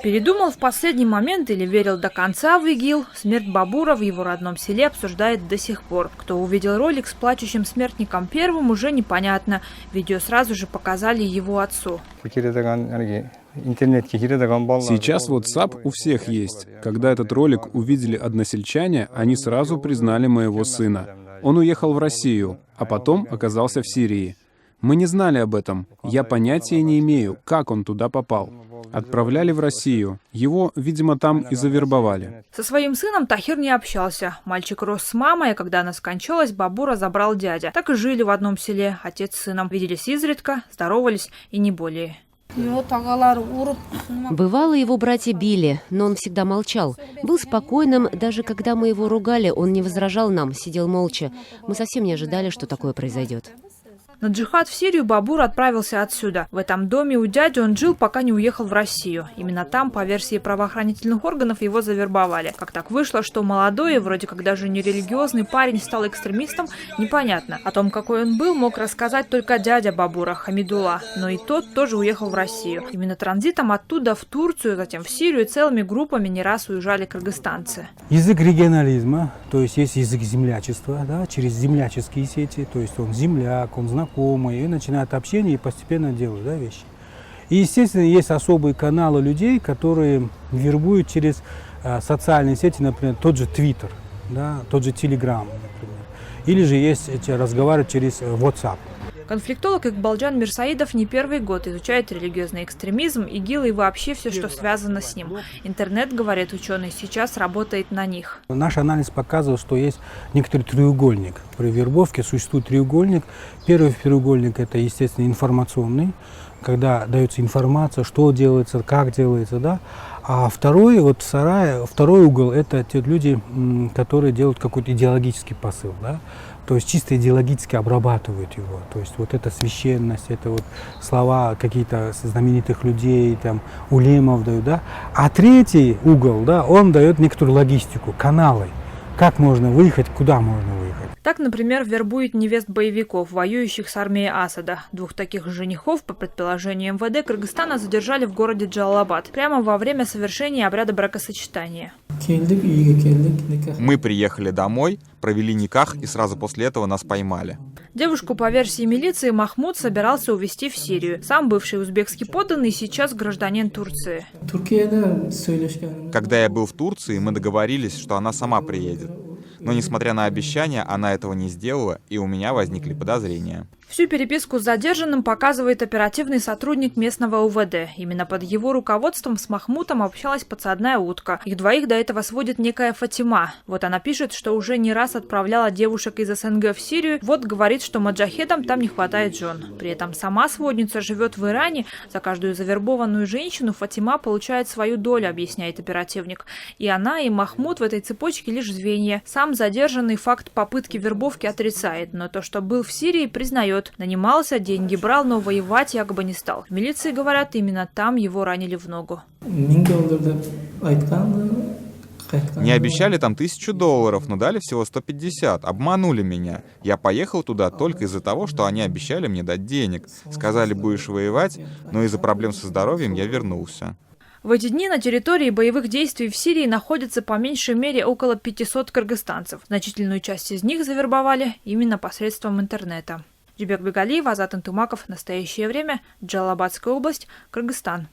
Передумал в последний момент или верил до конца в ИГИЛ, смерть Бабура в его родном селе обсуждает до сих пор. Кто увидел ролик с плачущим смертником первым, уже непонятно. Видео сразу же показали его отцу. Сейчас WhatsApp у всех есть. Когда этот ролик увидели односельчане, они сразу признали моего сына. Он уехал в Россию, а потом оказался в Сирии. Мы не знали об этом. Я понятия не имею, как он туда попал. Отправляли в Россию. Его, видимо, там и завербовали. Со своим сыном Тахир не общался. Мальчик рос с мамой, а когда она скончалась, Бабура забрал дядя. Так и жили в одном селе, отец с сыном. Виделись изредка, здоровались и не более. Бывало, его братья били, но он всегда молчал. Был спокойным, даже когда мы его ругали, он не возражал нам, сидел молча. Мы совсем не ожидали, что такое произойдет. На джихад в Сирию Бабур отправился отсюда. В этом доме у дяди он жил, пока не уехал в Россию. Именно там, по версии правоохранительных органов, его завербовали. Как так вышло, что молодой, вроде как даже не религиозный парень стал экстремистом, непонятно. О том, какой он был, мог рассказать только дядя Бабура, Хамидулла. Но и тот тоже уехал в Россию. Именно транзитом оттуда в Турцию, затем в Сирию целыми группами не раз уезжали кыргызстанцы. Язык регионализма, то есть язык землячества, да, через земляческие сети, то есть он земляк, он знакомый, и начинают общение и постепенно делают, да, вещи. И, естественно, есть особые каналы людей, которые вербуют через социальные сети, например, тот же Twitter, да, тот же Telegram, например. Или же есть разговаривать через WhatsApp. Конфликтолог Игбалджан Мирсаидов не первый год изучает религиозный экстремизм, ИГИЛ и вообще все, что связано с ним. Интернет, говорит ученый, сейчас работает на них. Наш анализ показывает, что есть некоторый треугольник. При вербовке существует треугольник. Первый треугольник – это, естественно, информационный, когда дается информация, что делается, как делается, да. А второй, второй угол – это те люди, которые делают какой-то идеологический посыл, да. То есть чисто идеологически обрабатывают его. То есть вот эта священность, это вот слова каких-то знаменитых людей, там, улемов дают, да. А третий угол, да, он дает некоторую логистику, каналы. Как можно выехать, куда можно выехать. Так, например, вербует невест боевиков, воюющих с армией Асада. Двух таких женихов, по предположению МВД, Кыргызстана задержали в городе Джалалабад прямо во время совершения обряда бракосочетания. Мы приехали домой, провели никах, и сразу после этого нас поймали. Девушку, по версии милиции, Махмуд собирался увезти в Сирию. Сам бывший узбекский подданный, сейчас гражданин Турции. Когда я был в Турции, мы договорились, что она сама приедет. Но, несмотря на обещания, она этого не сделала, и у меня возникли подозрения. Всю переписку с задержанным показывает оперативный сотрудник местного УВД. Именно под его руководством с Махмутом общалась подсадная утка. Их двоих до этого сводит некая Фатима. Вот она пишет, что уже не раз отправляла девушек из СНГ в Сирию. Вот говорит, что маджахедам там не хватает жен. При этом сама сводница живет в Иране. За каждую завербованную женщину Фатима получает свою долю, объясняет оперативник. И она, и Махмуд в этой цепочке лишь звенья. Сам задержанный факт попытки вербовки отрицает, но то, что был в Сирии, признает. Нанимался, деньги брал, но воевать якобы не стал. В милиции говорят, именно там его ранили в ногу. Не обещали там $1000, но дали всего 150. Обманули меня. Я поехал туда только из-за того, что они обещали мне дать денег. Сказали, будешь воевать, но из-за проблем со здоровьем я вернулся. В эти дни на территории боевых действий в Сирии находится по меньшей мере около 500 кыргызстанцев. Значительную часть из них завербовали именно посредством интернета. Джибек Бегалиев, Азат Антумаков. Настоящее время. Джалалабадская область, Кыргызстан.